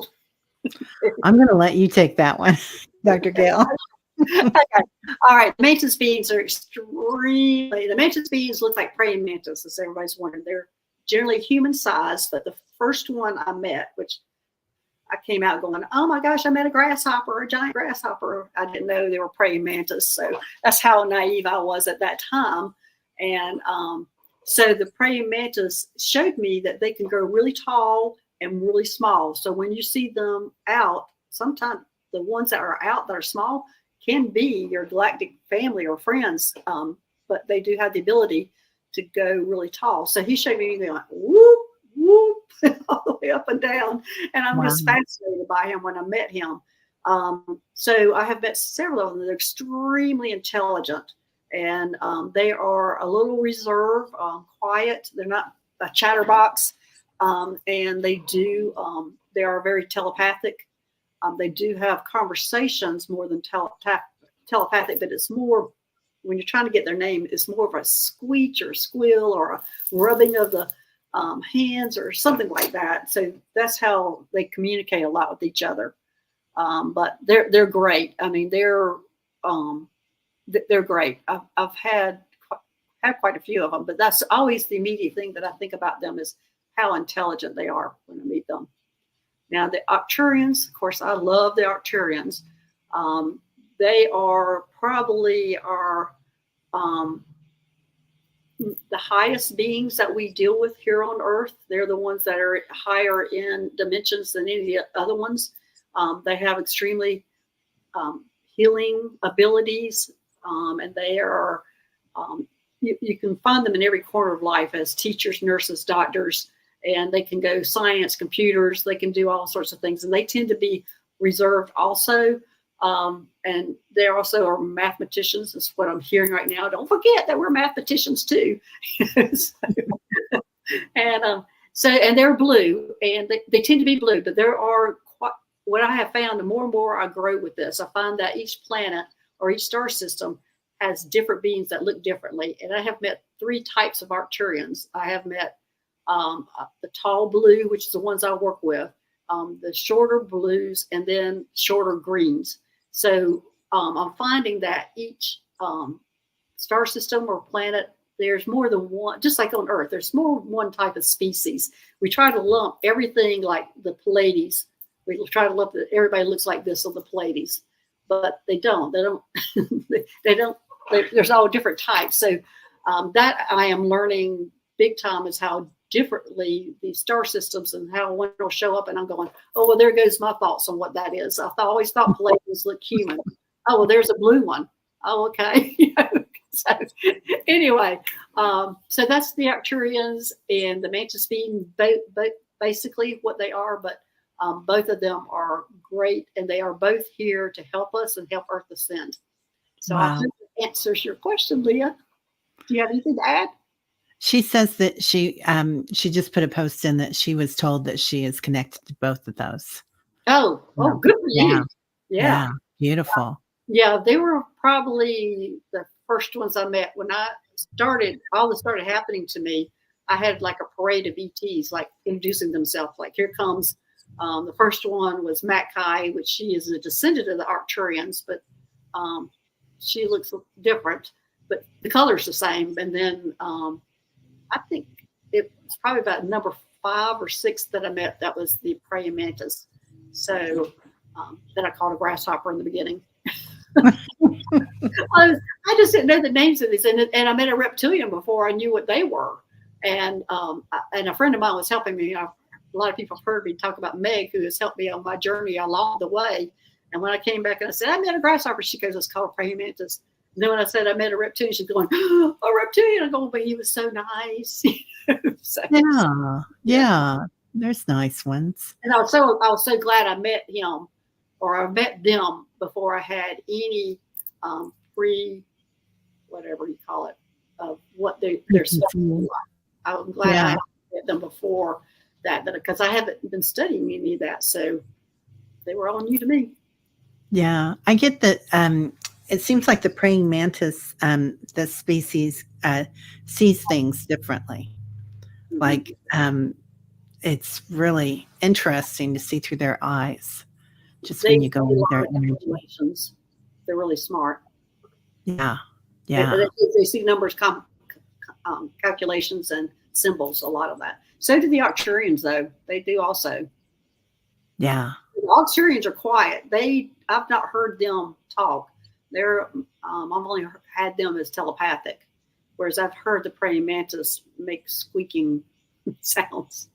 I'm going to let you take that one, Dr. Gail. Okay. All right. Mantis beings are the mantis beings look like praying mantis, as everybody's wondering. They're generally human size, but the first one I met, which I came out going, oh my gosh, I met a giant grasshopper. I didn't know they were praying mantis. So that's how naive I was at that time. And so the praying mantis showed me that they can grow really tall and really small. So when you see them out, sometimes the ones that are out that are small can be your galactic family or friends, but they do have the ability to go really tall. So he showed me going whoop, whoop, all the way up and down. And I'm just fascinated by him when I met him. So I have met several of them. They're extremely intelligent, and they are a little reserved, quiet. They're not a chatterbox. And they are very telepathic. They do have conversations more than telepathic, but it's more, when you're trying to get their name, it's more of a squeak or squeal or a rubbing of the hands or something like that. So that's how they communicate a lot with each other. But they're great. I mean, they're they're great. I've had quite a few of them, but that's always the immediate thing that I think about them is how intelligent they are when I meet them. Now, the Arcturians, of course, I love the Arcturians. They are probably the highest beings that we deal with here on Earth. They're the ones that are higher in dimensions than any of the other ones. They have extremely healing abilities, and they are, you can find them in every corner of life as teachers, nurses, doctors, and they can go science, computers, they can do all sorts of things. And they tend to be reserved also. And they also are mathematicians. That's what I'm hearing right now. Don't forget that we're mathematicians too. And they're blue, and they tend to be blue, but there are what I have found, the more and more I grow with this, I find that each planet or each star system has different beings that look differently. And I have met 3 types of Arcturians. I have met the tall blue, which is the ones I work with, the shorter blues, and then shorter greens. So I'm finding that each star system or planet, there's more than one, just like on Earth, there's more than one type of species. We try to lump everything like the Pleiades. We try to lump everybody looks like this on the Pleiades, but they don't. They don't. There's all different types. So that I am learning big time is how differently the star systems and how one will show up. And I'm going, oh, well, there goes my thoughts on what that is. I always thought Pleiades looked human. Oh, well, there's a blue one. Oh, okay. So anyway, so that's the Arcturians and the Mantis being basically what they are, but both of them are great, and they are both here to help us and help Earth ascend. So I hope that answers your question, Leah. Do you have anything to add? She says that she just put a post in that she was told that she is connected to both of those. Oh, good for you. Yeah. Beautiful. Yeah, they were probably the first ones I met. When I started, all this started happening to me, I had like a parade of ETs, like introducing themselves. Like, here comes, the first one was Mackay, which she is a descendant of the Arcturians, but she looks different, but the color's the same. And then I think it was probably about number 5 or 6 that I met. That was the praying mantis. So that I called a grasshopper in the beginning. I just didn't know the names of these, and I met a reptilian before I knew what they were. And a friend of mine was helping me. A lot of people have heard me talk about Meg, who has helped me on my journey along the way. And when I came back and I said, I met a grasshopper, she goes, it's called a praying mantis. And then when I said I met a reptilian, she's going, oh, a reptilian. I'm going, but he was so nice. So, yeah. There's nice ones. And I was so glad I met him, or I met them before I had any free, whatever you call it, of what they're stuff. I'm glad I met them before that because I haven't been studying any of that, so they were all new to me. Yeah, I get that. It seems like the praying mantis, the species, sees things differently. Mm-hmm. Like it's really interesting to see through their eyes. Just when you go in their energy. They're really smart. Yeah. They see numbers, calculations, and symbols. A lot of that. So do the Arcturians, though. They do also. Yeah. The Arcturians are quiet. I've not heard them talk. I've only had them as telepathic, whereas I've heard the praying mantis make squeaking sounds.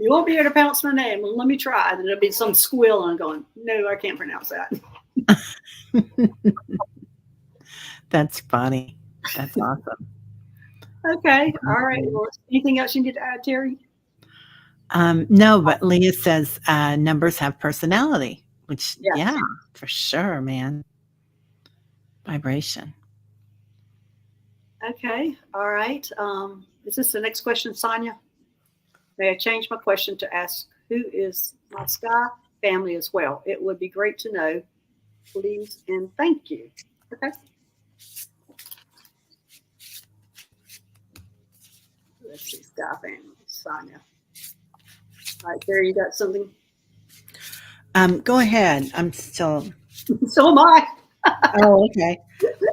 You won't be able to pronounce my name. Well, let me try. Then there'll be some squeal, and I'm going, no, I can't pronounce that. That's funny. That's awesome. Okay. All right. Well, anything else you need to add, Teri? No, but Leah says numbers have personality, which, yeah, for sure, man. Vibration. Okay. All right. Is this the next question, Sonia? May I change my question to ask who is my sky family as well? It would be great to know, please, and thank you. Okay. Let's see, sky family, Sonia. All right, there, you got something? Go ahead. I'm still So am I. Oh, okay.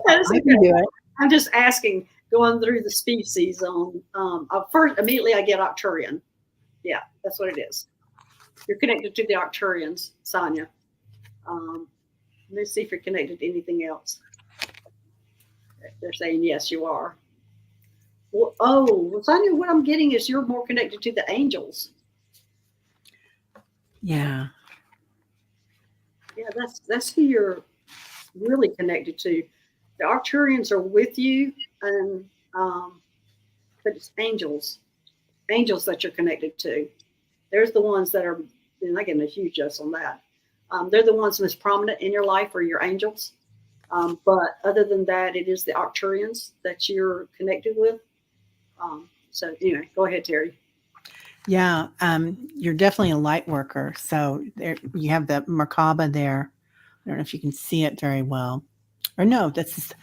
That's I okay. can do it. I'm just asking, going through the species on, first, immediately I get Arcturian. Yeah, that's what it is. You're connected to the Arcturians, Sonia. Let me see if you're connected to anything else. They're saying yes, you are. Well, well, Sonia, what I'm getting is you're more connected to the angels. Yeah. Yeah, that's who you're really connected to. The Arcturians are with you, and but it's angels that you're connected to. There's the ones that are, and I get a huge yes on that. They're the ones most prominent in your life are your angels. But other than that, it is the Arcturians that you're connected with. So anyway, go ahead, Teri. Yeah. You're definitely a light worker. So there you have the Merkaba there. I don't know if you can see it very well. Or no, it's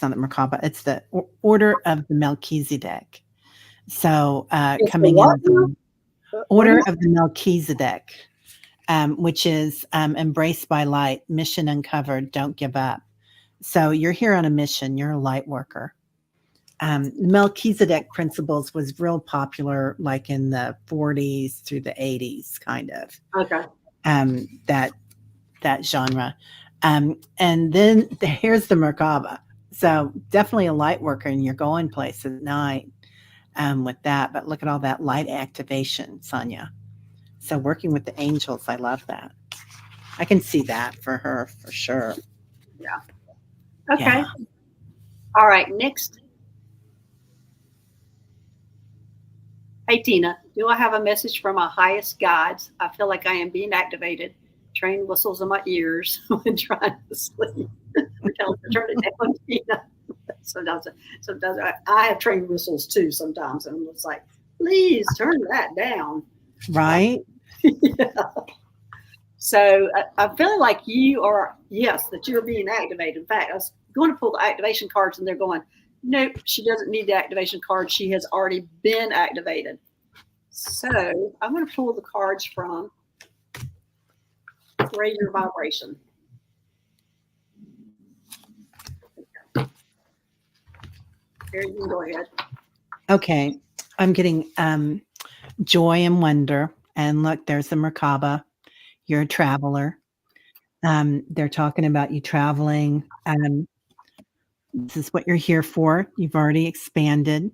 not the Merkaba. It's the Order of the Melchizedek. So It's the coming what? in the What Order is? of the Melchizedek, which is embraced by light, mission uncovered, don't give up. So you're here on a mission. You're a light worker. Melchizedek principles was real popular, like in the 40s through the 80s, kind of Okay. that genre. And then here's the Merkaba. So definitely a light worker, and you're going places at night with that. But look at all that light activation, Sonia. So working with the angels, I love that. I can see that for her for sure. Yeah. Okay. Yeah. All right. Next. Hey, Tina, do I have a message from my highest guides? I feel like I am being activated. Train whistles in my ears when trying to sleep. Tell them to turn it down, Tina. Sometimes I have train whistles too sometimes. And it's like, please turn that down. Right? Yeah. So I'm feeling like you are, yes, that you're being activated. In fact, I was going to pull the activation cards and they're going, nope, she doesn't need the activation card. She has already been activated. So I'm going to pull the cards from Raise Your Vibration. Here, you can go ahead. Okay. I'm getting joy and wonder. And look, there's the Merkaba. You're a traveler. They're talking about you traveling. This is what you're here for. You've already expanded.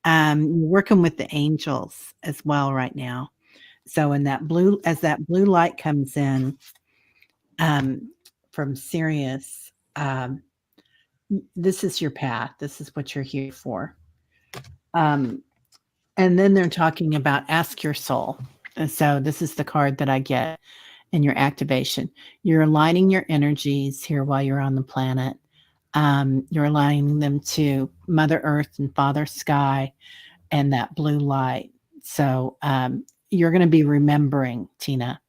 You're working with the angels as well right now. So in that blue, as that blue light comes in from Sirius, this is your path. This is what you're here for. And then they're talking about ask your soul. And so this is the card that I get in your activation. You're aligning your energies here while you're on the planet. You're aligning them to Mother Earth and Father Sky and that blue light. So you're going to be remembering, Tina.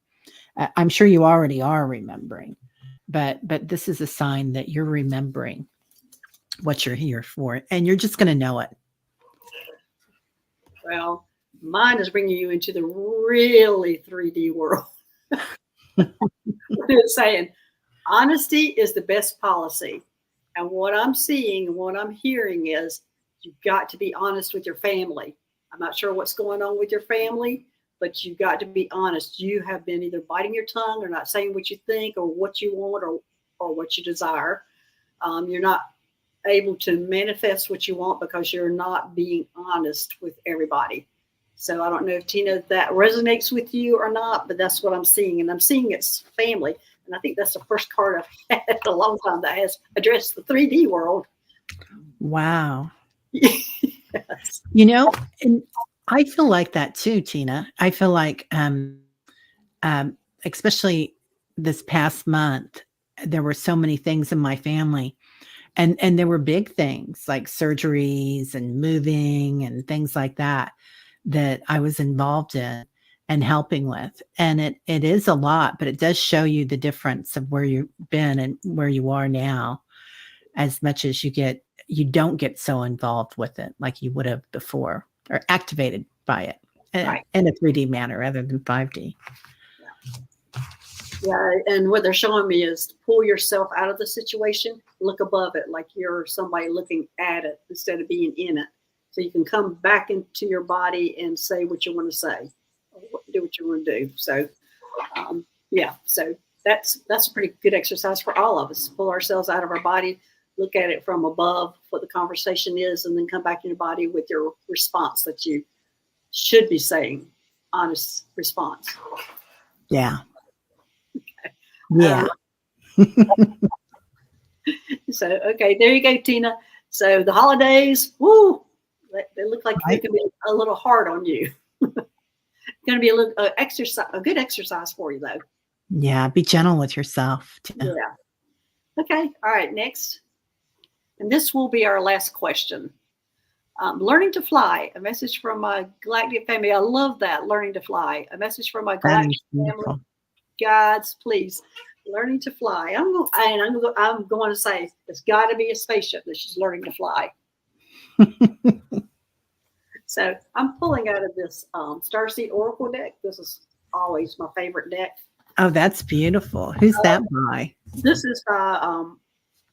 I'm sure you already are remembering, but this is a sign that you're remembering what you're here for, and you're just going to know it. Well, mine is bringing you into the really 3D world. It's saying honesty is the best policy. And what I'm seeing and what I'm hearing is you've got to be honest with your family. I'm not sure what's going on with your family, but you've got to be honest. You have been either biting your tongue or not saying what you think or what you want or what you desire. You're not able to manifest what you want because you're not being honest with everybody. So I don't know if Tina that resonates with you or not, but that's what I'm seeing, and I'm seeing it's family. And I think that's the first card I've had in a long time that has addressed the 3D world. Wow. Yes. You know, and I feel like that too, Tina. I feel like, especially this past month, there were so many things in my family, and there were big things like surgeries and moving and things like that that I was involved in and helping with. And it is a lot, but it does show you the difference of where you've been and where you are now, as much as you don't get so involved with it like you would have before or activated by it Right. in a 3D manner rather than 5D. Yeah. Yeah, and what they're showing me is to pull yourself out of the situation, look above it like you're somebody looking at it instead of being in it. So you can come back into your body and say what you want to say, or do what you want to do. So, yeah, so that's a pretty good exercise for all of us. Pull ourselves out of our body, look at it from above, what the conversation is, and then come back in your body with your response that you should be saying, honest response. Yeah. Yeah. So, okay, there you go, Tina. So the holidays, woo, they look like they can be a little hard on you. Going to be a little exercise, a good exercise for you, though. Yeah. Be gentle with yourself. Yeah. Okay. All right. Next, and this will be our last question. Learning to fly. A message from my Galactic family. I love that. Learning to fly. A message from my Galactic family. Guides, please. Learning to fly. I'm going to say it's got to be a spaceship that she's learning to fly. So I'm pulling out of this Starseed Oracle deck. This is always my favorite deck. Oh, that's beautiful. Who's that by? This is by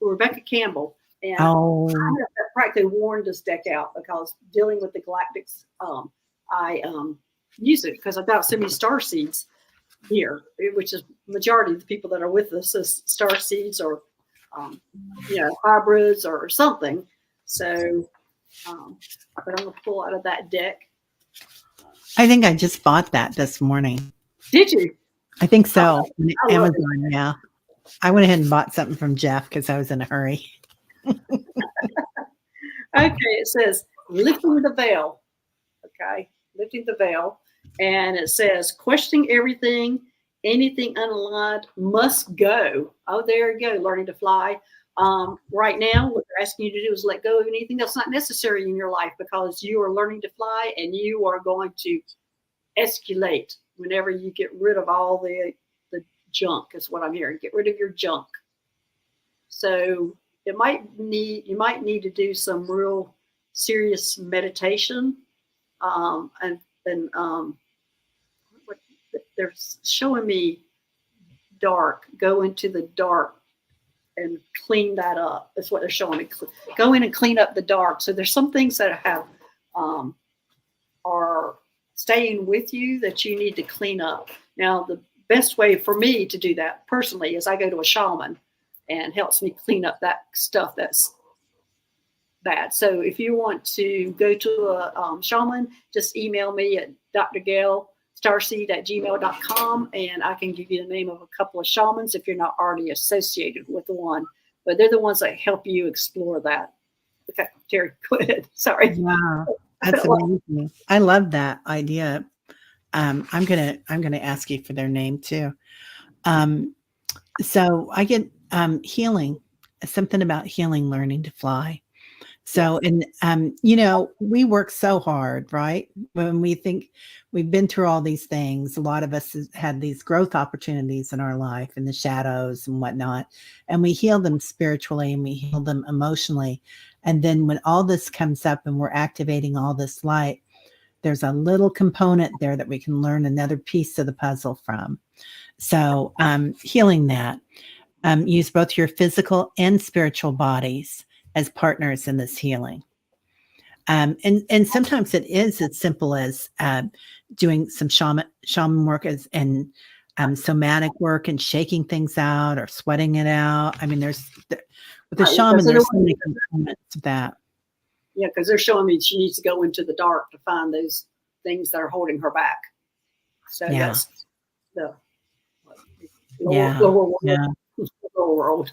Rebecca Campbell. And I have practically worn this deck out because dealing with the Galactics, I use it because I've got so many star seeds here, which is majority of the people that are with us is star seeds or hybrids or something. So but I'm gonna pull out of that deck. I think I just bought that this morning. Did you? I think so. Amazon, yeah. I went ahead and bought something from Jeff because I was in a hurry. Okay, it says lifting the veil. Okay, lifting the veil. And it says, questioning everything, anything unaligned must go. Oh, there you go, learning to fly. Right now, what they're asking you to do is let go of anything that's not necessary in your life because you are learning to fly and you are going to escalate whenever you get rid of all the junk, is what I'm hearing. Get rid of your junk. So you might need to do some real serious meditation and they're showing me dark. Go into the dark and clean that up. That's what they're showing me. Go in and clean up the dark. So there's some things that have are staying with you that you need to clean up. Now, the best way for me to do that personally is I go to a shaman and helps me clean up that stuff that's bad. So if you want to go to a shaman, just email me at drgail.starseed@gmail.com and I can give you the name of a couple of shamans if you're not already associated with the one. But they're the ones that help you explore that. Okay, Teri, go ahead. Sorry. Yeah, that's amazing. I love that idea. I'm gonna ask you for their name too. So I get healing, something about healing, learning to fly. So, and, we work so hard, right? When we think we've been through all these things, a lot of us has had these growth opportunities in our life in the shadows and whatnot, and we heal them spiritually and we heal them emotionally. And then when all this comes up and we're activating all this light, there's a little component there that we can learn another piece of the puzzle from. So, healing that, use both your physical and spiritual bodies as partners in this healing. And sometimes it is as simple as doing some shaman work and somatic work and shaking things out or sweating it out. I mean, with the shaman, there's so many components of that. Yeah, because they're showing me she needs to go into the dark to find those things that are holding her back. So that's the lower world.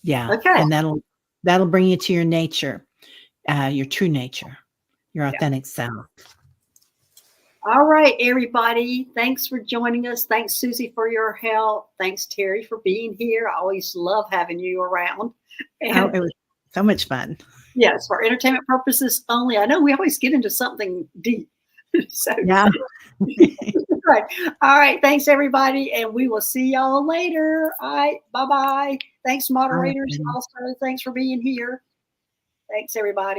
Yeah. Okay. And that'll bring you to your nature, your true nature, your authentic self. All right, everybody. Thanks for joining us. Thanks, Susie, for your help. Thanks, Teri, for being here. I always love having you around. And it was so much fun. Yes, for entertainment purposes only. I know we always get into something deep. So yeah. Right. All right. Thanks, everybody. And we will see y'all later. All right. Bye-bye. Thanks, moderators. Also, thanks for being here. Thanks, everybody.